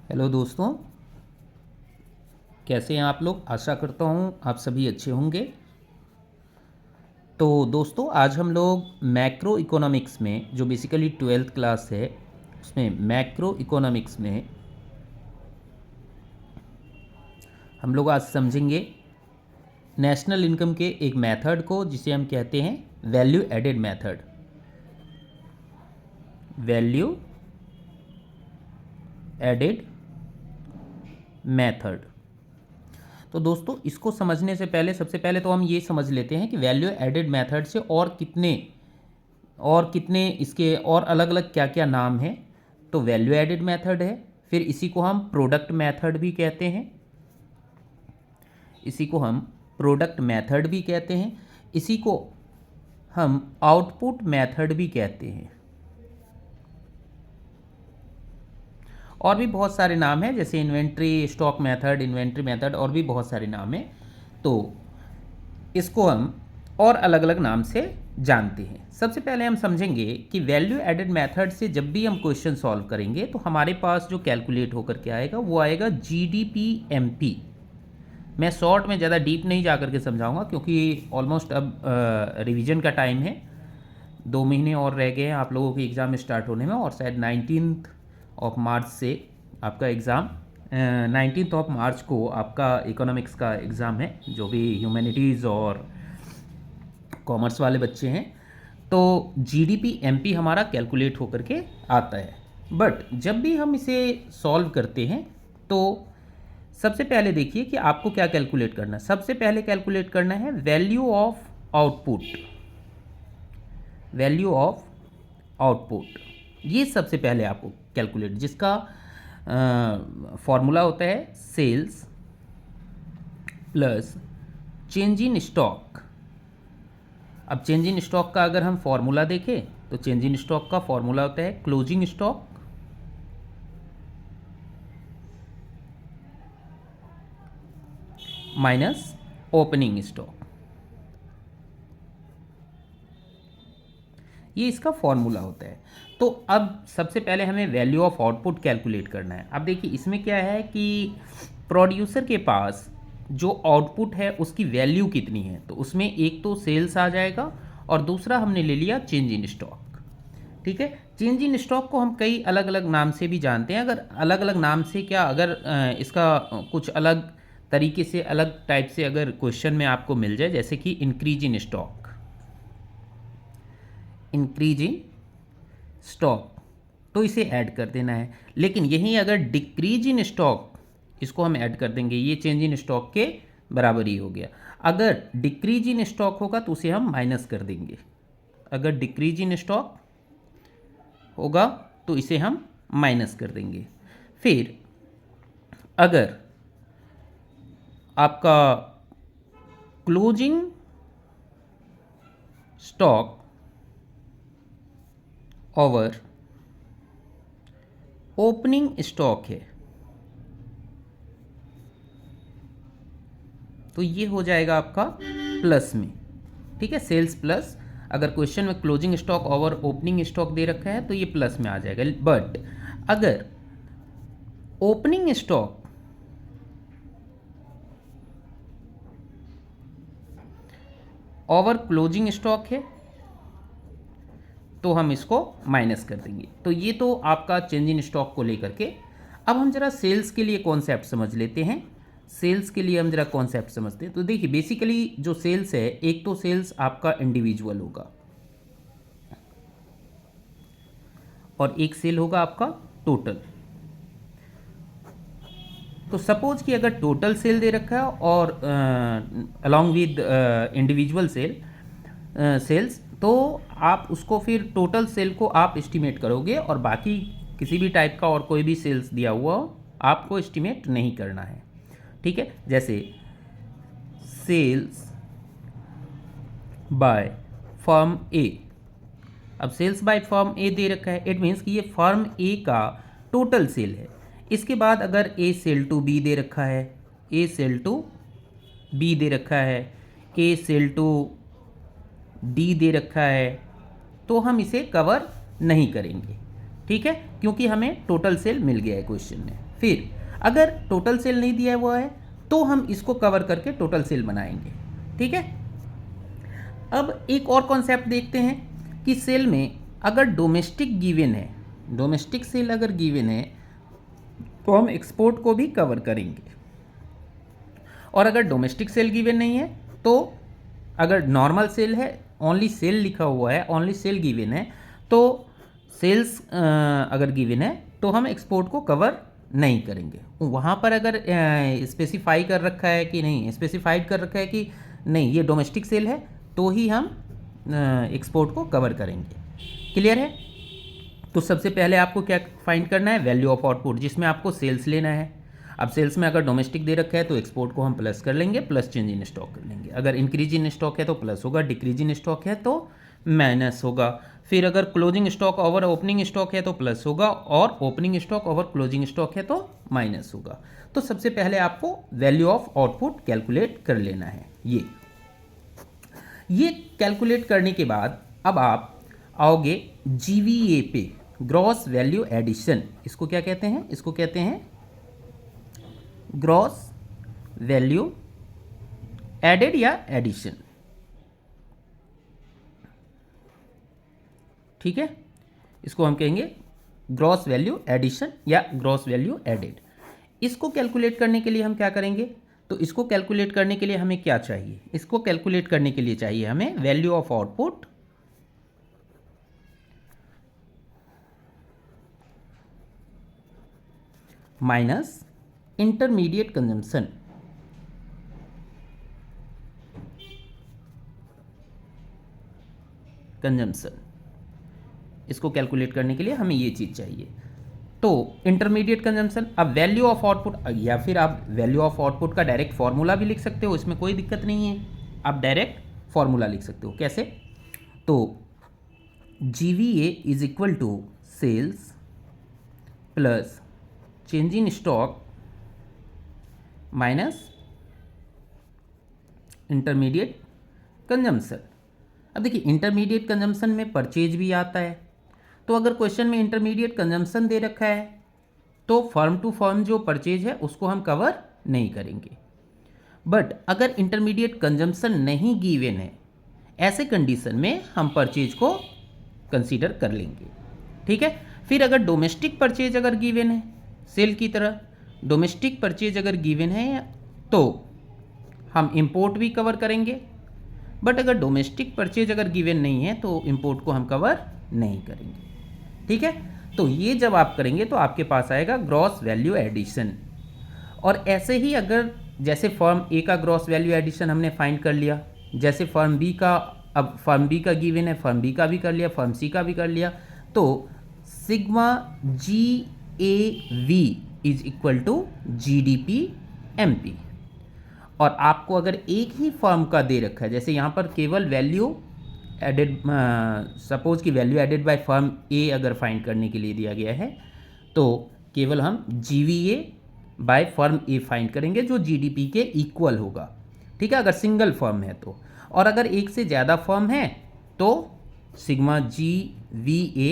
Hello दोस्तों, कैसे हैं आप लोग। आशा करता हूँ आप सभी अच्छे होंगे। तो दोस्तों, आज हम लोग मैक्रो इकोनॉमिक्स में, जो बेसिकली 12th क्लास है, उसमें मैक्रो इकोनॉमिक्स में हम लोग आज समझेंगे नेशनल इनकम के एक मेथड को, जिसे हम कहते हैं value added method. Value added method. तो दोस्तों, इसको समझने से पहले सबसे पहले तो हम ये समझ लेते हैं कि वैल्यू एडेड मेथड से और कितने इसके और अलग अलग क्या क्या नाम हैं। तो वैल्यू एडेड मेथड है, फिर इसी को हम प्रोडक्ट मेथड भी कहते हैं, इसी को हम प्रोडक्ट मेथड भी कहते हैं, इसी को हम आउटपुट मेथड भी कहते हैं। और भी बहुत सारे नाम हैं, जैसे inventory stock method, inventory method, और भी बहुत सारे नाम हैं। तो इसको हम और अलग अलग नाम से जानते हैं। सबसे पहले हम समझेंगे कि वैल्यू एडेड मेथड से जब भी हम क्वेश्चन सॉल्व करेंगे तो हमारे पास जो कैलकुलेट होकर के आएगा वो आएगा GDP-MP। मैं शॉर्ट में ज़्यादा डीप नहीं जा कर के समझाऊंगा, क्योंकि ऑलमोस्ट अब रिवीजन का टाइम है। 2 महीने और रह गए हैं आप लोगों के एग्ज़ाम स्टार्ट होने में, और शायद 19th ऑफ मार्च से आपका एग्ज़ाम, 19th ऑफ मार्च को आपका इकोनॉमिक्स का एग्ज़ाम है, जो भी ह्यूमैनिटीज़ और कॉमर्स वाले बच्चे हैं। तो GDP-MP हमारा कैलकुलेट होकर के आता है। बट जब भी हम इसे सॉल्व करते हैं तो सबसे पहले देखिए कि आपको क्या कैलकुलेट करना है। सबसे पहले कैलकुलेट करना है value of output. Value of output, ये सबसे पहले आपको कैलकुलेट, जिसका फॉर्मूला होता है sales plus change in stock. अब चेंज इन स्टॉक का अगर हम फॉर्मूला देखें तो चेंज इन स्टॉक का फॉर्मूला होता है closing stock minus opening stock. ये इसका फॉर्मूला होता है। तो अब सबसे पहले हमें वैल्यू ऑफ आउटपुट कैलकुलेट करना है। अब देखिए, इसमें क्या है कि प्रोड्यूसर के पास जो आउटपुट है उसकी वैल्यू कितनी है, तो उसमें एक तो सेल्स आ जाएगा और दूसरा हमने ले लिया चेंज इन स्टॉक। ठीक है, चेंज इन स्टॉक को हम कई अलग अलग नाम से भी जानते हैं। अगर अलग अलग नाम से क्या, अगर इसका कुछ अलग तरीके से, अलग टाइप से अगर क्वेश्चन में आपको मिल जाए, जैसे कि increase in stock, increase in stock, तो इसे ऐड कर देना है। लेकिन यहीं अगर डिक्रीज इन स्टॉक, इसको हम ऐड कर देंगे, ये चेंज इन स्टॉक के बराबर ही हो गया। अगर डिक्रीज इन स्टॉक होगा तो उसे हम माइनस कर देंगे। अगर डिक्रीज इन स्टॉक होगा तो इसे हम माइनस कर देंगे। फिर अगर आपका closing stock over opening stock है तो ये हो जाएगा आपका प्लस में। ठीक है, सेल्स प्लस, अगर क्वेश्चन में closing stock over opening stock दे रखा है तो ये प्लस में आ जाएगा। बट अगर opening stock over closing stock है तो हम इसको माइनस कर देंगे। तो ये तो आपका चेंज इन स्टॉक को लेकर के। अब हम जरा सेल्स के लिए कॉन्सेप्ट समझ लेते हैं। सेल्स के लिए हम जरा कॉन्सेप्ट समझते हैं। तो देखिए, बेसिकली जो सेल्स है, एक तो सेल्स आपका इंडिविजुअल होगा और एक सेल होगा आपका टोटल। तो सपोज कि अगर टोटल सेल दे रखा है और अलॉन्ग विद इंडिविजुअल सेल्स, तो आप उसको फिर टोटल सेल को आप एस्टिमेट करोगे, और बाकी किसी भी टाइप का और कोई भी सेल्स दिया हुआ हो आपको एस्टिमेट नहीं करना है। ठीक है, जैसे सेल्स बाय फर्म ए। अब सेल्स बाय फर्म ए दे रखा है, इट मीन्स कि ये फर्म ए का टोटल सेल है। इसके बाद अगर ए सेल टू बी दे रखा है, ए सेल टू बी दे रखा है, ए सेल टू डी दे रखा है, तो हम इसे कवर नहीं करेंगे। ठीक है, क्योंकि हमें टोटल सेल मिल गया है क्वेश्चन में। फिर अगर टोटल सेल नहीं दिया हुआ है तो हम इसको कवर करके टोटल सेल बनाएंगे। ठीक है, अब एक और कॉन्सेप्ट देखते हैं कि सेल में अगर डोमेस्टिक गिवन है, डोमेस्टिक सेल अगर गिवन है तो हम एक्सपोर्ट को भी कवर करेंगे, और अगर डोमेस्टिक सेल गिवन नहीं है तो अगर नॉर्मल सेल है, ओनली सेल लिखा हुआ है, ओनली सेल गिवन है, तो सेल्स अगर गिवन है तो हम एक्सपोर्ट को कवर नहीं करेंगे। वहाँ पर अगर स्पेसिफाई कर रखा है कि नहीं, स्पेसिफाइड कर रखा है कि नहीं ये डोमेस्टिक सेल है तो ही हम एक्सपोर्ट को कवर करेंगे। क्लियर है? तो सबसे पहले आपको क्या फाइंड करना है, वैल्यू ऑफ आउटपुट, जिसमें आपको सेल्स लेना है। अब सेल्स में अगर डोमेस्टिक दे रखा है तो एक्सपोर्ट को हम प्लस कर लेंगे, प्लस चेंज इन स्टॉक कर लेंगे। अगर इंक्रीज इन स्टॉक है तो प्लस होगा, डिक्रीज इन स्टॉक है तो माइनस होगा। फिर अगर closing stock over opening stock है तो प्लस होगा, और opening stock over closing stock है तो माइनस होगा। तो सबसे पहले आपको वैल्यू ऑफ आउटपुट कैलकुलेट कर लेना है। ये कैलकुलेट करने के बाद अब आप आओगे जीवीए पे, ग्रॉस वैल्यू एडिशन। इसको क्या कहते हैं? इसको कहते हैं ग्रॉस वैल्यू एडेड या एडिशन। ठीक है, इसको हम कहेंगे ग्रॉस वैल्यू एडिशन या ग्रॉस वैल्यू एडेड। इसको कैलकुलेट करने के लिए हम क्या करेंगे, तो इसको कैलकुलेट करने के लिए हमें क्या चाहिए, इसको कैलकुलेट करने के लिए चाहिए हमें value of output minus intermediate consumption. इसको कैलकुलेट करने के लिए हमें ये चीज़ चाहिए। तो इंटरमीडिएट कंजम्पशन, अब वैल्यू ऑफ आउटपुट, या फिर आप वैल्यू ऑफ आउटपुट का डायरेक्ट फॉर्मूला भी लिख सकते हो, इसमें कोई दिक्कत नहीं है। आप डायरेक्ट फॉर्मूला लिख सकते हो। कैसे? तो GVA is equal to sales plus change in stock minus intermediate consumption. अब देखिए इंटरमीडिएट कंजम्पशन में परचेज भी आता है, तो अगर क्वेश्चन में इंटरमीडिएट कंजम्पशन दे रखा है तो फर्म टू फर्म जो परचेज है उसको हम कवर नहीं करेंगे। बट अगर इंटरमीडिएट कंजम्पशन नहीं गिवन है, ऐसे कंडीशन में हम परचेज को कंसीडर कर लेंगे। ठीक है, फिर अगर डोमेस्टिक परचेज अगर गिवन है, सेल की तरह डोमेस्टिक परचेज अगर गिवन है तो हम इंपोर्ट भी कवर करेंगे। बट अगर डोमेस्टिक परचेज अगर गिवन नहीं है तो इंपोर्ट को हम कवर नहीं करेंगे। ठीक है, तो ये जब आप करेंगे तो आपके पास आएगा ग्रॉस वैल्यू एडिशन। और ऐसे ही अगर जैसे फर्म ए का ग्रॉस वैल्यू एडिशन हमने फाइंड कर लिया, जैसे फर्म बी का, अब फर्म बी का गिवन है, फर्म बी का भी कर लिया, फर्म सी का भी कर लिया, तो sigma GAV is equal to GDP MP। और आपको अगर एक ही फर्म का दे रखा है, जैसे यहाँ पर केवल वैल्यू एडेड, सपोज कि वैल्यू एडेड बाय फर्म ए अगर फाइंड करने के लिए दिया गया है, तो केवल हम GVA by firm A find करेंगे जो GDP के इक्वल होगा। ठीक है, अगर सिंगल फर्म है तो। और अगर एक से ज़्यादा फर्म है तो sigma GVA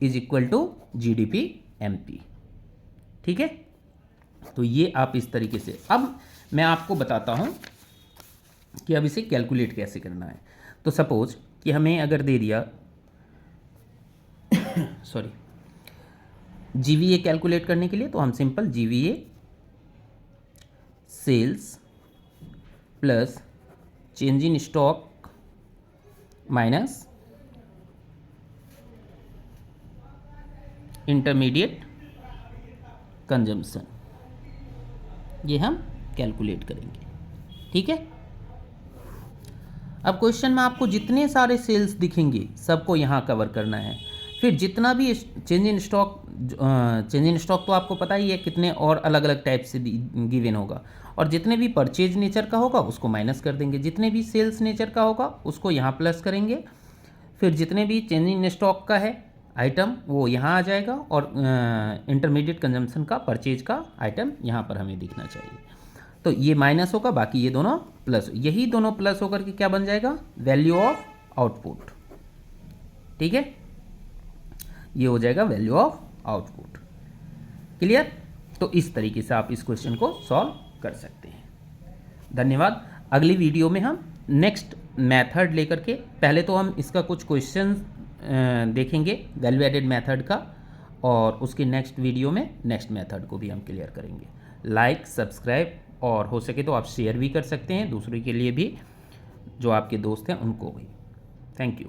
is equal to GDP MP। ठीक है, तो ये आप इस तरीके से, अब मैं आपको बताता हूँ कि अब इसे कैलकुलेट कैसे करना है। तो सपोज कि हमें अगर दे दिया GVA कैलकुलेट करने के लिए, तो हम simple GVA sales plus change in stock minus intermediate consumption, ये हम कैलकुलेट करेंगे। ठीक है, अब क्वेश्चन में आपको जितने सारे सेल्स दिखेंगे सबको यहाँ कवर करना है। फिर जितना भी चेंज इन स्टॉक तो आपको पता ही है कितने और अलग अलग टाइप से गिवन होगा, और जितने भी परचेज नेचर का होगा उसको माइनस कर देंगे, जितने भी सेल्स नेचर का होगा उसको यहाँ प्लस करेंगे। फिर जितने भी चेंज इन स्टॉक का है आइटम वो यहाँ आ जाएगा, और इंटरमीडिएट कंजम्पशन का परचेज का आइटम यहाँ पर हमें दिखना चाहिए। तो ये माइनस होगा, बाकी ये दोनों प्लस, यही दोनों प्लस होकर के क्या बन जाएगा, वैल्यू ऑफ आउटपुट। ठीक है, ये हो जाएगा वैल्यू ऑफ आउटपुट। क्लियर? तो इस तरीके से आप इस क्वेश्चन को सॉल्व कर सकते हैं। धन्यवाद। अगली वीडियो में हम नेक्स्ट मेथड लेकर के, पहले तो हम इसका कुछ क्वेश्चन देखेंगे वैल्यू एडेड मेथड का, और उसके नेक्स्ट वीडियो में नेक्स्ट मेथड को भी हम क्लियर करेंगे। लाइक, सब्सक्राइब और हो सके तो आप शेयर भी कर सकते हैं दूसरे के लिए भी, जो आपके दोस्त हैं उनको भी। Thank you.